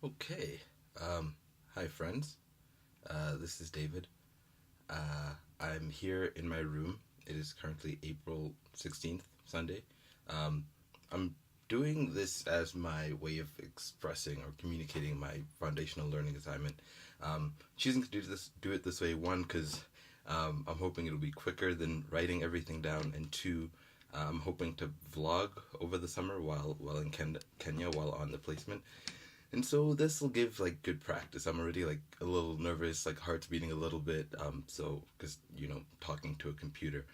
Okay. Um, Hi, friends. This is David. I'm here in my room. It is currently April 16th, Sunday. Um, I'm doing this as my way of expressing or communicating my foundational learning assignment. Choosing to do it this way, one, because I'm hoping it'll be quicker than writing everything down, and two, I'm hoping to vlog over the summer while in Kenya while on the placement. And so this will give like good practice. I'm already like a little nervous, like heart's beating a little bit. So because talking to a computer.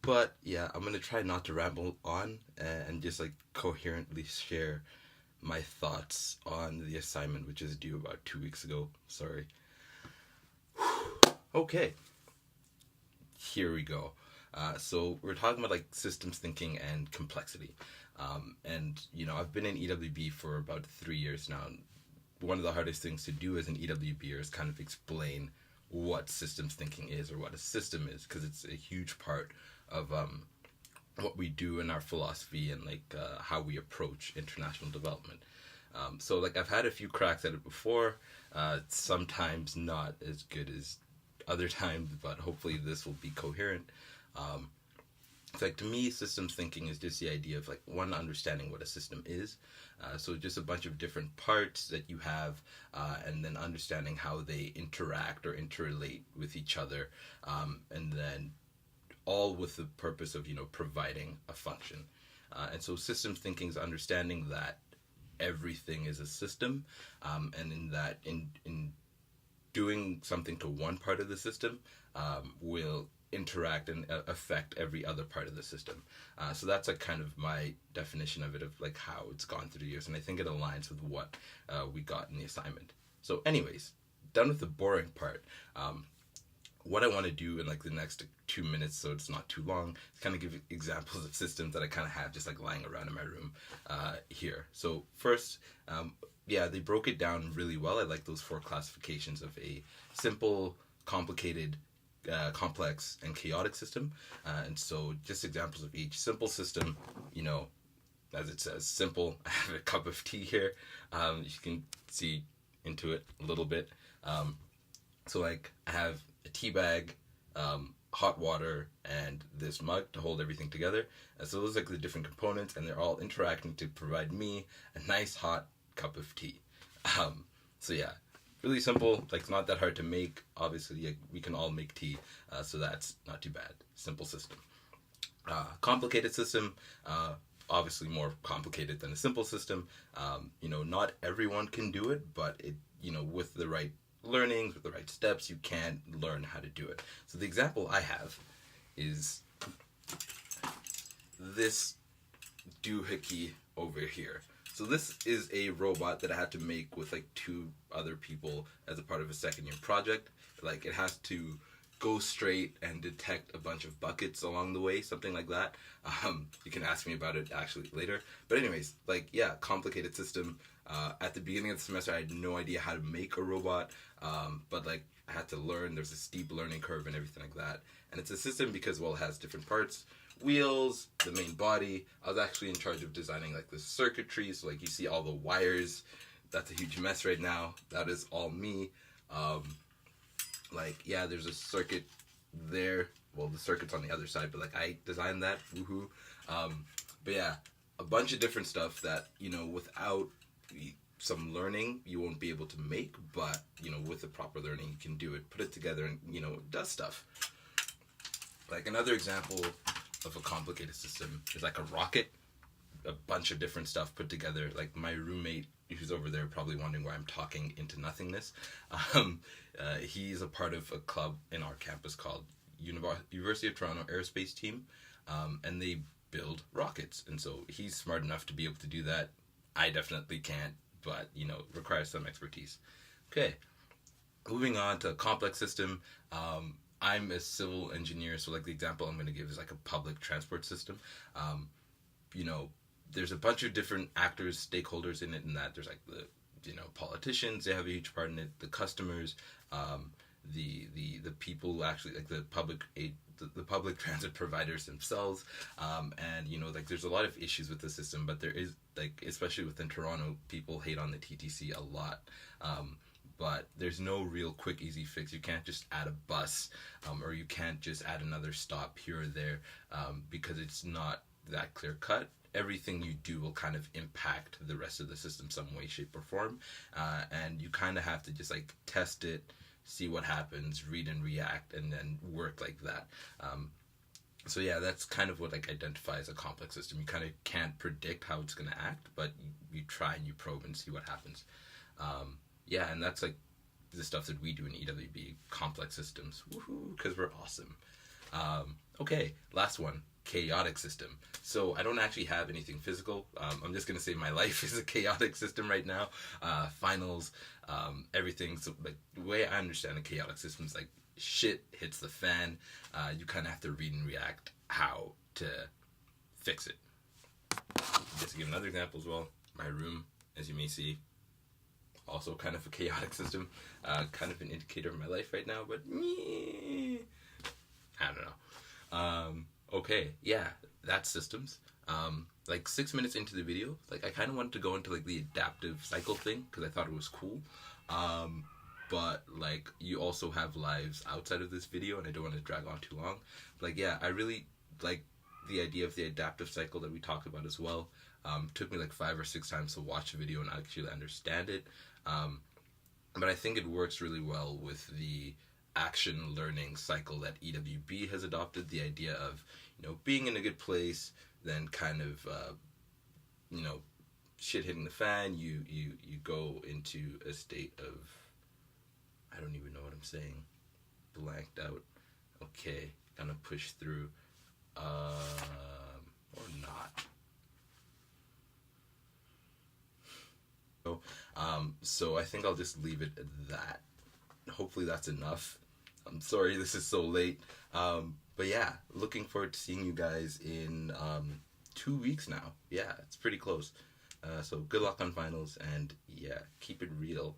But yeah, I'm gonna try not to ramble on and just like coherently share my thoughts on the assignment, which is due about 2 weeks ago. Sorry. Okay, here we go. So we're talking about like systems thinking and complexity. And I've been in EWB for about 3 years now. One of the hardest things to do as an EWBer is kind of explain what systems thinking is or what a system is, because it's a huge part of what we do in our philosophy and like how we approach international development. So like I've had a few cracks at it before. Sometimes not as good as other times, but hopefully this will be coherent. Um, it's like to me, systems thinking is just the idea of like one understanding what a system is. So just a bunch of different parts that you have, and then understanding how they interact or interrelate with each other, and then all with the purpose of providing a function. And so systems thinking is understanding that everything is a system, and in that in doing something to one part of the system will interact and affect every other part of the system. So that's like kind of my definition of it, of like how it's gone through the years, and I think it aligns with what we got in the assignment. So anyways, done with the boring part. What I want to do in like the next 2 minutes, so it's not too long, is kind of give examples of systems that I kind of have just like lying around in my room here. So first, yeah, they broke it down really well. I like those 4 classifications of a simple, complicated, complex, and chaotic system. And so just examples of each. Simple system, as it says, simple. I have a cup of tea here. You can see into it a little bit. So like I have a tea bag, hot water, and this mug to hold everything together. And so those are like the different components, and they're all interacting to provide me a nice hot cup of tea. So yeah, really simple. Like it's not that hard to make. Obviously, like, we can all make tea, so that's not too bad. Simple system. Complicated system. Obviously more complicated than a simple system. Not everyone can do it, but with the right learnings, with the right steps, you can learn how to do it. So the example I have is this doohickey over here. So this is a robot that I had to make with like 2 other people as a part of a second year project. Like it has to go straight and detect a bunch of buckets along the way, something like that. You can ask me about it actually later. But anyways, like yeah, complicated system. At the beginning of the semester, I had no idea how to make a robot, but like I had to learn. There's a steep learning curve and everything like that. And it's a system because it has different parts. Wheels, the main body. I was actually in charge of designing like the circuitry. So like you see all the wires. That's a huge mess right now. That is all me. Like yeah, there's a circuit there. Well, the circuit's on the other side, but like I designed that. Woohoo! But yeah, a bunch of different stuff that without some learning you won't be able to make, but with the proper learning you can do it. Put it together and it does stuff. Like another example of a complicated system is like a rocket. A bunch of different stuff put together. Like my roommate who's over there probably wondering why I'm talking into nothingness. He's a part of a club in our campus called University of Toronto Aerospace Team, and they build rockets. And so he's smart enough to be able to do that. I definitely can't, but requires some expertise. Okay, moving on to a complex system. I'm a civil engineer, so like the example I'm going to give is like a public transport system. There's a bunch of different actors, stakeholders in it, and that there's like the politicians, they have a huge part in it. The customers, the people who actually like the public aid the public transit providers themselves, and you know, like there's a lot of issues with the system, but there is, like, especially within Toronto, people hate on the TTC a lot. But there's no real quick easy fix. You can't just add a bus, or you can't just add another stop here or there, because it's not that clear cut. Everything you do will kind of impact the rest of the system some way, shape, or form, and you kind of have to just like test it, see what happens, read and react, and then work like that. So yeah, that's kind of what like identifies a complex system. You kind of can't predict how it's going to act, but you try and you probe and see what happens. Yeah, and that's like the stuff that we do in EWB, complex systems. Woohoo, because we're awesome. Okay, last one, chaotic system. So I don't actually have anything physical. I'm just going to say my life is a chaotic system right now. Finals, everything. So like the way I understand a chaotic system is like shit hits the fan. You kind of have to read and react how to fix it. Just to give another example as well, my room, as you may see, also kind of a chaotic system, kind of an indicator of my life right now, but I don't know. Okay, yeah, that's systems. Like 6 minutes into the video, like I kind of wanted to go into like the adaptive cycle thing because I thought it was cool. But like you also have lives outside of this video, and I don't want to drag on too long. But, like, yeah, I really like the idea of the adaptive cycle that we talked about as well. Took me like 5 or 6 times to watch the video and actually understand it. But I think it works really well with the action learning cycle that EWB has adopted. The idea of, you know, being in a good place, then kind of, you know, shit hitting the fan, you go into a state of, I don't even know what I'm saying, blanked out. Okay, gonna push through, or not. So I think I'll just leave it at that. Hopefully that's enough. I'm sorry this is so late. But yeah, looking forward to seeing you guys in 2 weeks now. Yeah, it's pretty close. So good luck on finals, and yeah, keep it real.